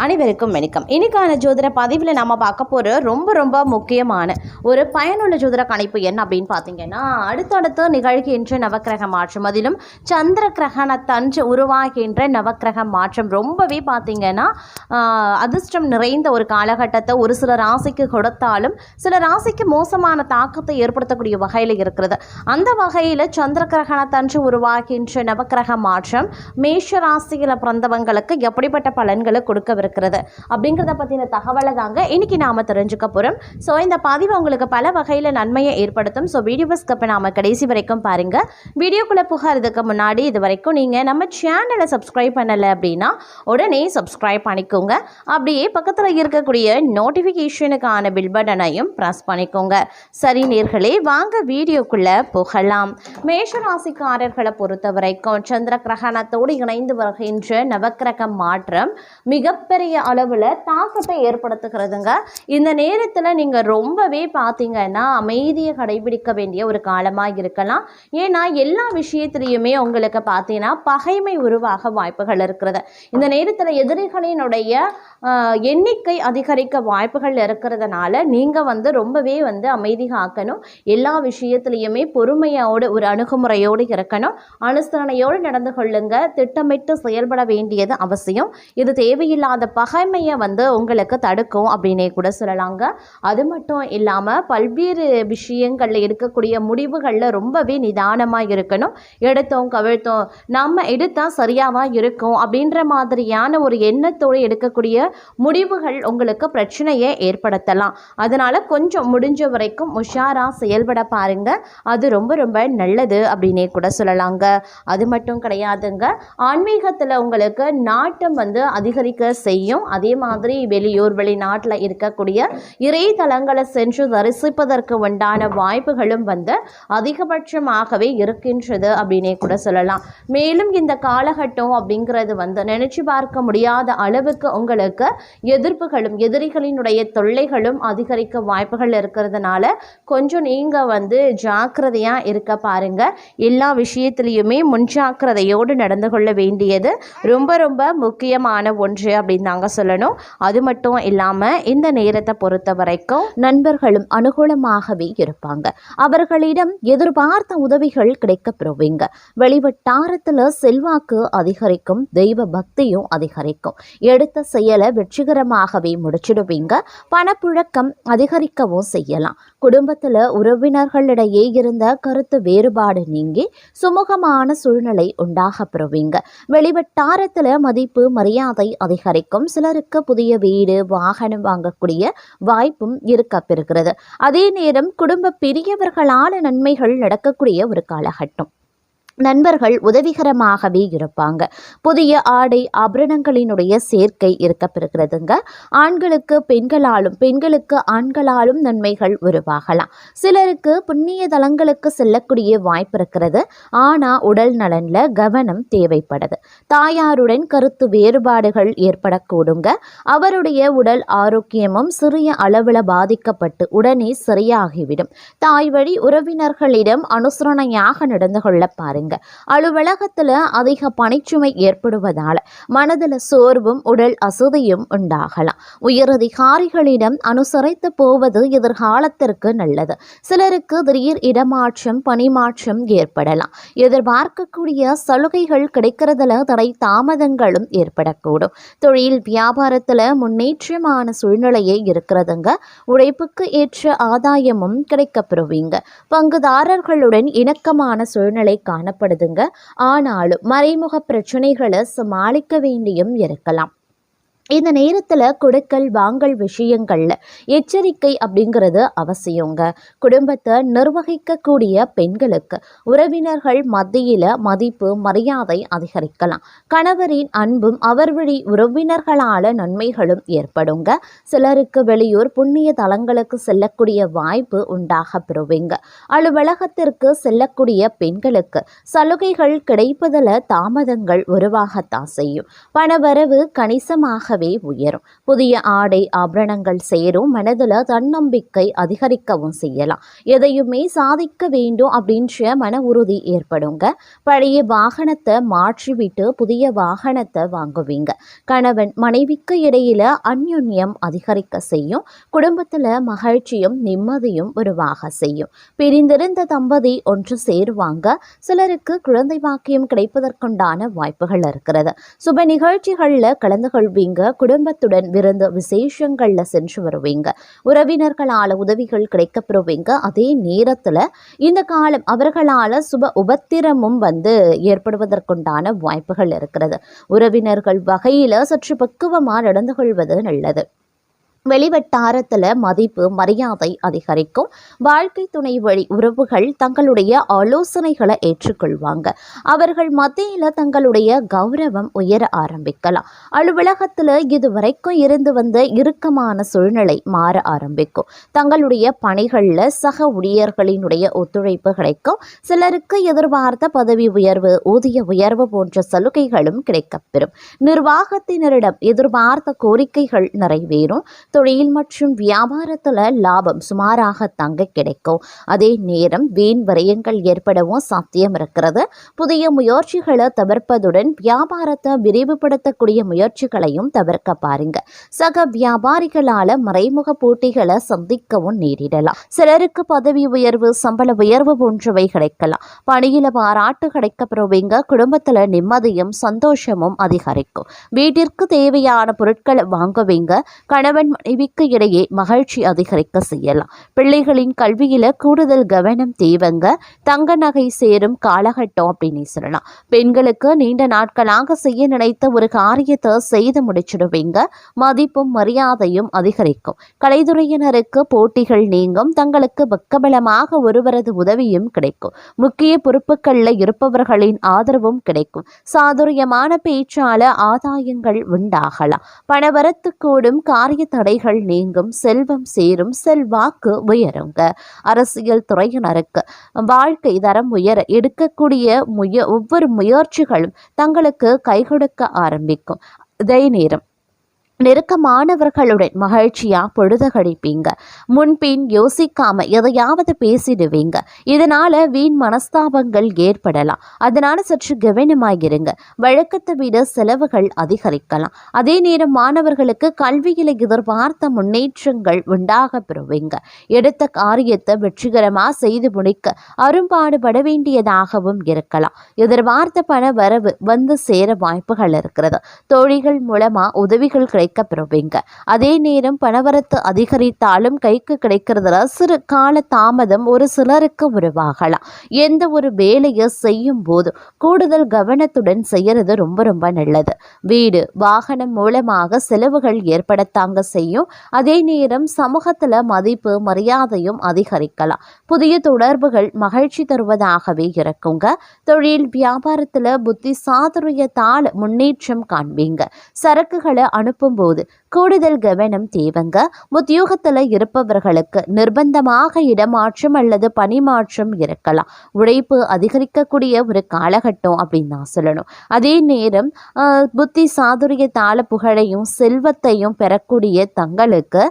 அனைவருக்கும் வணக்கம். இன்னைக்கான ஜோதிட பதிவில் நம்ம பார்க்க போகிற ரொம்ப முக்கியமான ஒரு பயனுள்ள ஜோதிட கணிப்பு என்ன அப்படின்னு பார்த்தீங்கன்னா, அடுத்தடுத்து நிகழ்கின்ற நவக்கிரக மாற்றம், அதிலும் சந்திர கிரகணத்தன்று உருவாகின்ற நவக்கிரக மாற்றம் ரொம்பவே பார்த்தீங்கன்னா அதிர்ஷ்டம் நிறைந்த ஒரு காலகட்டத்தை ஒரு சில ராசிக்கு கொடுத்தாலும் சில ராசிக்கு மோசமான தாக்கத்தை ஏற்படுத்தக்கூடிய வகையில் இருக்கிறது. அந்த வகையில் சந்திர கிரகணத்தன்று உருவாகின்ற நவக்கிரக மாற்றம் மேஷ ராசியில் பிறந்தவங்களுக்கு எப்படிப்பட்ட பலன்களை கொடுக்கவிருக்கிறது அப்படிங்கிறத பற்றின தகவலை தாங்க இன்னைக்கு நாம் தெரிஞ்சுக்க போகிறோம். ஸோ இந்த பதிவு உங்களுக்கு பல வகையில் நன்மையை ஏற்படுத்தும். ஸோ வீடியோ ஸ்கிப் நாம கடைசி வரைக்கும் பாருங்கள். வீடியோக்குள்ளே புகாரதுக்கு முன்னாடி இது வரைக்கும் நீங்கள் நம்ம சேனலை சப்ஸ்கிரைப் பண்ணலை அப்படின்னா உடனே சப்ஸ்கிரைப் பண்ணிக்கோங்க. அப்படியே பக்கத்தில் இருக்கக்கூடிய நோட்டிஃபிகேஷனுக்கான பில் பட்டனையும் ப்ரெஸ் பண்ணிக்கோங்க. சரி நேர்களே, வாங்க வீடியோக்குள்ளே போகலாம். மேஷராசிக்காரர்களை பொறுத்த வரைக்கும் சந்திர கிரகணத்தோடு இணைந்து வருகின்ற நவக்கிரக மாற்றம் மிகப்பெரிய அளவில் தாக்கத்தை ஏற்படுத்துகிறதுங்க. இந்த நேரத்தில் நீங்கள் ரொம்பவே பார்த்தீங்கன்னா அமைதியை கடைபிடிக்க வேண்டிய ஒரு காலமாக இருக்கலாம். ஏன்னா எல்லா விஷயத்திலையுமே உங்களுக்கு பார்த்தீங்கன்னா பகைமை உருவாக வாய்ப்புகள் இருக்கிறது. இந்த நேரத்தில் எதிரிகளினுடைய எண்ணிக்கை அதிகரிக்க வாய்ப்புகள் இருக்கிறதுனால நீங்கள் ரொம்பவே அமைதி காக்கணும். எல்லா விஷயத்திலையுமே பொறுமையோடு ஒரு அணுகுமுறையோடு இருக்கணும். அனுசரணையோடு நடந்து கொள்ளுங்க. திட்டமிட்டு செயல்பட வேண்டியது அவசியம். இது தேவையில்லாத பகைமையை உங்களுக்கு தடுக்கும் அப்படின்னே கூட சொல்லலாங்க. அது மட்டும் இல்லாமல் பல்வேறு விஷயங்களில் எடுக்கக்கூடிய முடிவுகளில் ரொம்பவே நிதானமாக இருக்கணும். எடுத்தோம் கவிழ்த்தோம் நம்ம எடுத்தால் சரியாவா இருக்கும் அப்படின்ற மாதிரியான ஒரு எண்ணத்தோடு எடுக்கக்கூடிய முடிவுகள் உங்களுக்கு பிரச்சனையை ஏற்படுத்தலாம். அதனால் கொஞ்சம் முடிஞ்ச வரைக்கும் உஷாராக செயல்பட பாருங்க. அது ரொம்ப நல்லது அப்படின்னே கூட சொல்லலாங்க. அது மட்டும் கிடையாதுங்க, ஆன்மீகத்தில் உங்களுக்கு நாட்டம் அதிகரிக்க செய்யும். அதே மாதிரி வெளிநாட்டில் இருக்கக்கூடிய இறைத்தலங்களை சென்று தரிசிப்பதற்கு உண்டான வாய்ப்புகளும் அதிகபட்சமாகவே இருக்கின்றது அப்படின்னே கூட சொல்லலாம். மேலும் இந்த காலகட்டம் அப்படிங்கிறது நினைச்சு பார்க்க முடியாத அளவுக்கு உங்களுக்கு எதிர்ப்புகளும் எதிரிகளினுடைய தொல்லைகளும் அதிகரிக்க வாய்ப்புகள் இருக்கிறதுனால கொஞ்சம் நீங்க ஜாக்கிரதையா இருக்க பாருங்க. எல்லா விஷயத்திலையுமே முன்ஜாக்கிரதையோடு நடந்து கொள்ள வேண்டியது ரொம்ப முக்கியமான ஒன்று அப்படின்னு தாங்க சொல்லணும். அது மட்டும் இல்லாமல் இந்த நேரத்தை பொறுத்த வரைக்கும் நண்பர்களும் அனுகூலமாகவே இருப்பாங்க. அவர்களிடம் எதிர்பார்த்த உதவிகள் கிடைக்க பெறுவீங்க. வெளிவட்டாரத்தில் செல்வாக்கு அதிகரிக்கும். தெய்வ பக்தியும் அதிகரிக்கும். எடுத்த செயலை வெற்றிகரமாகவே முடிச்சிடுவீங்க. பணப்புழக்கம் அதிகரிக்கவும் செய்யலாம். குடும்பத்தில் உறவினர்களிடையே இருந்த கருத்து வேறுபாடு நீங்கி சுமூகமான சூழ்நிலை உண்டாக பெறுவீங்க. வெளிவட்டாரத்தில் மதிப்பு மரியாதை அதிகரிக்கும். சிலருக்கு புதிய வீடு வாகனம் வாங்கக்கூடிய வாய்ப்பும் இருக்க பெறுகிறது. அதே நேரம் குடும்ப பெரியவர்களான நன்மைகள் நடக்கக்கூடிய ஒரு காலகட்டம். நண்பர்கள் உதவிகரமாகவே இருப்பாங்க. புதிய ஆடை ஆபரணங்களினுடைய சேர்க்கை இருக்க பெறுகிறதுங்க. ஆண்களுக்கு பெண்களாலும் பெண்களுக்கு ஆண்களாலும் நன்மைகள் உருவாகலாம். சிலருக்கு புண்ணிய தலங்களுக்கு செல்லக்கூடிய வாய்ப்பு இருக்கிறது. ஆனால் உடல் நலனில் கவனம் தேவைப்படுது. தாயாருடன் கருத்து வேறுபாடுகள் ஏற்படக்கூடுங்க. அவருடைய உடல் ஆரோக்கியமும் சிறிய அளவில் பாதிக்கப்பட்டு உடனே சரியாகிவிடும். தாய் வழி உறவினர்களிடம் அனுசரணையாக நடந்து கொள்ள பாருங்க. அலுவலகத்துல அதிக பணிச்சுமை ஏற்படுவதால மனதில் சோர்வும் உடல் அசதியும் உண்டாகலாம். உயரதிகாரிகளிடம் அனுசரித்து போவது எதிர்காலத்திற்கு நல்லது. சிலருக்கு திடீர் இடமாற்றம் பணிமாற்றம் ஏற்படலாம். எதிர்பார்க்கக்கூடிய சலுகைகள் கிடைக்கிறதுல தடை தாமதங்களும் ஏற்படக்கூடும். தொழில் வியாபாரத்துல முன்னேற்றமான சூழ்நிலையே இருக்கிறதுங்க. உழைப்புக்கு ஏற்ற ஆதாயமும் கிடைக்கப்பெறுவீங்க. பங்குதாரர்களுடன் இணக்கமான சூழ்நிலை காணப்படுதுங்க. ஆனாலும் மறைமுக பிரச்சனைகளை சமாளிக்க வேண்டியும் இருக்கலாம். இந்த நேரத்தில் கொடுக்கல் வாங்கல் விஷயங்களில் எச்சரிக்கை அப்படிங்கிறது அவசியங்க. குடும்பத்தை நிர்வகிக்கக்கூடிய பெண்களுக்கு உறவினர்கள் மத்தியில் மதிப்பு மரியாதை அதிகரிக்கலாம். கணவரின் அன்பும் அவர் வழி உறவினர்களால் நன்மைகளும் ஏற்படுங்க. சிலருக்கு வெளியூர் புண்ணிய தலங்களுக்கு செல்லக்கூடிய வாய்ப்பு உண்டாக பெறுவீங்க. அலுவலகத்திற்கு செல்லக்கூடிய பெண்களுக்கு சலுகைகள் கிடைப்பதில் தாமதங்கள் உருவாகத்தான் செய்யும். பணவரவு கணிசமாக தானாகவே உயரும். புதிய ஆடை ஆபரணங்கள் சேரும். மனதில் தன்னம்பிக்கை அதிகரிக்கவும் செய்யலாம். எதையுமே சாதிக்க வேண்டும் அப்படின்ற மன உறுதி ஏற்படுங்க. பழைய வாகனத்தை மாற்றிவிட்டு புதிய வாகனத்தை வாங்குவீங்க. கணவன் மனைவிக்கு இடையில அந்யோன்யம் அதிகரிக்க செய்யும். குடும்பத்தில் மகிழ்ச்சியும் நிம்மதியும் உருவாக செய்யும். பிரிந்திருந்த தம்பதி ஒன்று சேருவாங்க. சிலருக்கு குழந்தை பாக்கியம் கிடைப்பதற்குண்டான வாய்ப்புகள் இருக்கிறது. சுப நிகழ்ச்சிகளில் கலந்து கொள்வீங்க. குடும்பத்துடன் விருந்து விசேஷங்களில் சென்று வருவீங்க. உறவினர்களால் உதவிகள் கிடைக்கப்பெறுவீங்க. அதே நேரத்தில் இந்த காலம் அவர்களால் சுப உபத்திரமும் ஏற்படுவதற்குண்டான வாய்ப்புகள் இருக்கிறது. உறவினர்கள் வகையில் சற்று பக்குவமாக நடந்து கொள்வது நல்லது. வெளிவட்டாரத்தில் மதிப்பு மரியாதை அதிகரிக்கும். வாழ்க்கை துணை வழி உறவுகள் தங்களுடைய ஆலோசனைகளை ஏற்றுக்கொள்வாங்க. அவர்கள் மத்தியில் தங்களுடைய கௌரவம் உயர ஆரம்பிக்கலாம். அலுவலகத்தில் இதுவரைக்கும் இருந்து வந்த இறுக்கமான சூழ்நிலை மாற ஆரம்பிக்கும். தங்களுடைய பணிகளில் சக ஊழியர்களினுடைய ஒத்துழைப்பு கிடைக்கும். சிலருக்கு எதிர்பார்த்த பதவி உயர்வு ஊதிய உயர்வு போன்ற சலுகைகளும் கிடைக்கப்பெறும். நிர்வாகத்தினரிடம் எதிர்பார்த்த கோரிக்கைகள் நிறைவேறும். தொழில் மற்றும் வியாபாரத்தில் லாபம் சுமாராக தங்க கிடைக்கும். அதே நேரம் வீண் விரயங்கள் ஏற்படவும் சாத்தியம் இருக்கிறது. புதிய முயற்சிகளை தவிர்ப்பதுடன் வியாபாரத்தை விரிவுபடுத்தக்கூடிய முயற்சிகளையும் தவிர்க்க பாருங்க. சக வியாபாரிகளால் மறைமுக போட்டிகளை சந்திக்கவும் நேரிடலாம். சிலருக்கு பதவி உயர்வு சம்பள உயர்வு போன்றவை கிடைக்கலாம். பணியில பாராட்டு கிடைக்கப்பெறுவீங்க. குடும்பத்தில் நிம்மதியும் சந்தோஷமும் அதிகரிக்கும். வீட்டிற்கு தேவையான பொருட்களை வாங்குவீங்க. கணவன் மனைவிக்கு இடையே மகிழ்ச்சி அதிகரிக்க செய்யலாம். பிள்ளைகளின் கல்வியில கூடுதல் கவனம் தேவைங்க. தங்க நகை சேரும் காலகட்டம் அப்படின்னு சொல்லலாம். பெண்களுக்கு நீண்ட நாட்களாக செய்ய நினைத்த ஒரு காரியத்தை செய்து முடிச்சிடுவீங்க. மதிப்பும் மரியாதையும் அதிகரிக்கும். கலைத்துறையினருக்கு போட்டிகள் நீங்கும். தங்களுக்கு பக்கபலமாக ஒருவரது உதவியும் கிடைக்கும். முக்கிய பொறுப்புகளில் இருப்பவர்களின் ஆதரவும் கிடைக்கும். சாதுரியமான பேச்சால ஆதாயங்கள் உண்டாகலாம். பணவரத்து கூடும். காரிய தடைகள் நீங்கும். செல்வம் சேரும். செல்வாக்கு உயருங்க. அரசியல் துறையினருக்கு வாழ்க்கை தரம் உயர எடுக்கக்கூடிய ஒவ்வொரு முயற்சிகளும் தங்களுக்கு கை கொடுக்க ஆரம்பிக்கும். அதே நேரம் நெருக்கமானவர்களுடன் மகிழ்ச்சியா பொழுது கழிப்பீங்க. முன்பின் யோசிக்காம எதையாவது பேசிடுவீங்க. இதனால வீண் மனஸ்தாபங்கள் ஏற்படலாம். அதனால சற்று கவனமாகிருங்க. வழக்கத்தை விட செலவுகள் அதிகரிக்கலாம். அதே நேரம் மாணவர்களுக்கு கல்வியில எதிர்பார்த்த முன்னேற்றங்கள் உண்டாக பெறுவீங்க. எடுத்த காரியத்தை வெற்றிகரமா செய்து முடிக்க அரும்பாடுபட வேண்டியதாகவும் இருக்கலாம். எதிர்பார்த்த பண வரவு வந்து சேர வாய்ப்புகள் இருக்கிறது. தோழிகள் மூலமா உதவிகள் கிடைக்கப்பெறுவீங்க. அதே நேரம் பணவரத்து அதிகரித்தாலும் கைக்கு கிடைக்கிறதுல சிறு கால தாமதம் ஒரு சிலருக்கு உருவாகலாம். எந்த ஒரு வேலையை செய்யும் போது கூடுதல் கவனத்துடன் செய்யறது ரொம்ப ரொம்ப நல்லது. வீடு வாகனம் மூலமாக செலவுகள் ஏற்படத்தாங்க செய்யும். அதே நேரம் சமூகத்துல மதிப்பு மரியாதையும் அதிகரிக்கலாம். புதிய தொடர்புகள் மகிழ்ச்சி தருவதாகவே இருக்குங்க. தொழில் வியாபாரத்துல புத்தி சாதுரியத்தால் முன்னேற்றம் காண்பீங்க. சரக்குகளை அனுப்பும் போது கூடுதல் கவனம் தேவைங்க. உத்தியோகத்தில் இருப்பவர்களுக்கு நிர்பந்தமாக இடமாற்றம் அல்லது பணிமாற்றம் இருக்கலாம். உழைப்பு அதிகரிக்கக்கூடிய ஒரு காலகட்டம் அப்படின்னு தான் சொல்லணும். அதே நேரம் புத்தி சாதுரியத்தால புகழையும் செல்வத்தையும் பெறக்கூடிய தங்களுக்கு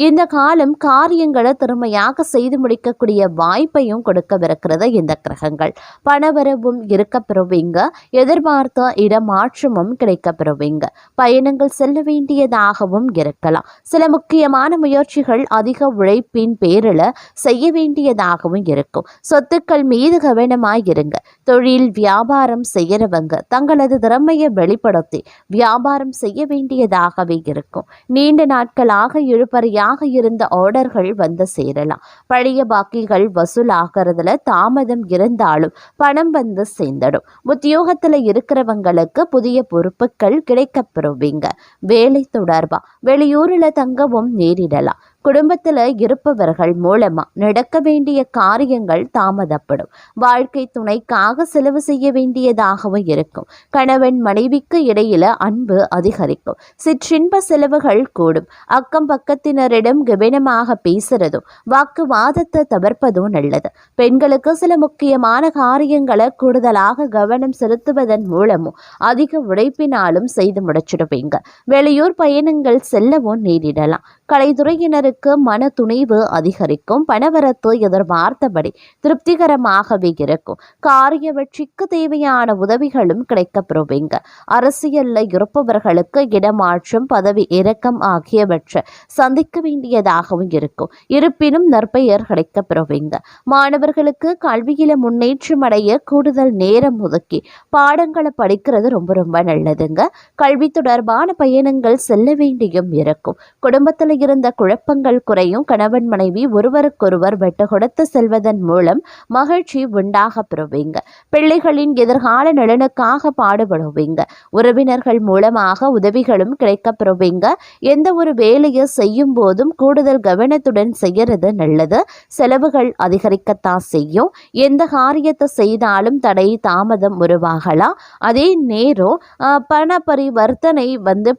இந்த காலம் காரியங்களை திறமையாக செய்து முடிக்கக்கூடிய வாய்ப்பையும் கொடுக்கவிருக்கிறது இந்த கிரகங்கள். பணவரவும் இருக்கப்பெறுவீங்க. எதிர்பார்த்த இடமாற்றமும் கிடைக்கப்பெறுவீங்க. பயணங்கள் செல்ல வேண்டியதாகவும் இருக்கலாம். சில முக்கியமான முயற்சிகள் அதிக உழைப்பின் பேரில் செய்ய வேண்டியதாகவும் இருக்கும். சொத்துக்கள் மீது கவனமாயிருங்க. தொழில் வியாபாரம் செய்யறவங்க தங்களது திறமையை வெளிப்படுத்தி வியாபாரம் செய்ய வேண்டியதாகவே இருக்கும். நீண்ட நாட்களாக இழுபறியாக இருந்த ஆர்டர்கள் வந்து சேரலாம். பழைய பாக்கிகள் வசூலாகிறதுல தாமதம் இருந்தாலும் பணம் வந்து சேர்ந்துடும். உத்தியோகத்தில் இருக்கிறவங்களுக்கு புதிய பொறுப்புகள் கிடைக்கப்பெறுவீங்க. வேலை தொடர்பா வெளியூரில் தங்கவும் நேரிடலாம். குடும்பத்தில் இருப்பவர்கள் மூலமா நடக்க வேண்டிய காரியங்கள் தாமதப்படும். வாழ்க்கை துணைக்காக செலவு செய்ய வேண்டியதாகவும் இருக்கும். கணவன் மனைவிக்கு இடையில அன்பு அதிகரிக்கும். சிற்றின்ப செலவுகள் கூடும். அக்கம் பக்கத்தினரிடம் கவனமாக பேசுறதும் வாக்குவாதத்தை தவிர்ப்பதும் நல்லது. பெண்களுக்கு சில முக்கியமான காரியங்களை கூடுதலாக கவனம் செலுத்துவதன் மூலமும் அதிக உழைப்பினாலும் செய்து முடிச்சிடுவீங்க. வெளியூர் பயணங்கள் செல்லவும் நேரிடலாம். கலைத்துறையினருக்கு மன துணிவு அதிகரிக்கும். பணவரத்து எதிர்பார்த்தபடி திருப்திகரமாகவே இருக்கும். காரிய வெற்றிக்கு தேவையான உதவிகளும் கிடைக்கப்பெறுவீங்க. அரசியல்ல இருப்பவர்களுக்கு இடமாற்றம், பதவி இறக்கம் ஆகியவற்றை சந்திக்க வேண்டியதாகவும் இருக்கும். இருப்பினும் நற்பெயர் கிடைக்கப்பெறுவீங்க. மாணவர்களுக்கு கல்வியில முன்னேற்றம் அடைய கூடுதல் நேரம் ஒதுக்கி பாடங்களை படிக்கிறது ரொம்ப ரொம்ப நல்லதுங்க. கல்வி தொடர்பான பயணங்கள் செல்ல வேண்டியும் இருக்கும். குடும்பத்தில் இருந்த குழப்பங்கள் குறையும். கணவன் மனைவி ஒருவருக்கொருவர் வெட்டு கொடுத்து செல்வதன் மூலம் மகிழ்ச்சி உண்டாக பெறுவீங்க. பிள்ளைகளின் எதிர்கால நலனுக்காக பாடுபடுவீங்க. உறவினர்கள் மூலமாக உதவிகளும் கிடைக்கப் பெறுவீங்க. எந்த ஒரு வேலையை செய்யும் போதும் கூடுதல் கவனத்துடன் செய்யறது நல்லது. செலவுகள் அதிகரிக்கத்தான் செய்யும். எந்த காரியத்தை செய்தாலும் தடை தாமதம் உருவாகலாம். அதே நேரம் பண பரிவர்த்தனை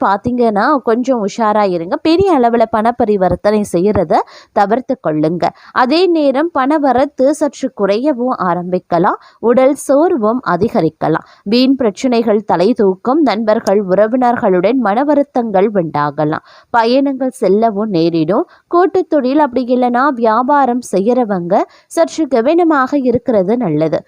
பார்த்தீங்கன்னா கொஞ்சம் உஷாராக இருங்க. பெரிய அளவில் பண பரிவர்த்தனை செய்கிறத தவிர்த்து கொள்ளுங்க. அதே நேரம் பண வரத்து சற்று குறையவும் ஆரம்பிக்கலாம். உடல் சோர்வும் அதிகரிக்கலாம். வீண் பிரச்சனைகள் தலை தூக்கும். நண்பர்கள் உறவினர்களுடன் மன வருத்தங்கள் உண்டாகலாம். பயணங்கள் செல்லவும் நேரிடும். கூட்டு தொழில் அப்படி இல்லைன்னா வியாபாரம் செய்கிறவங்க சற்று கவனமாக இருக்கிறது நல்லது.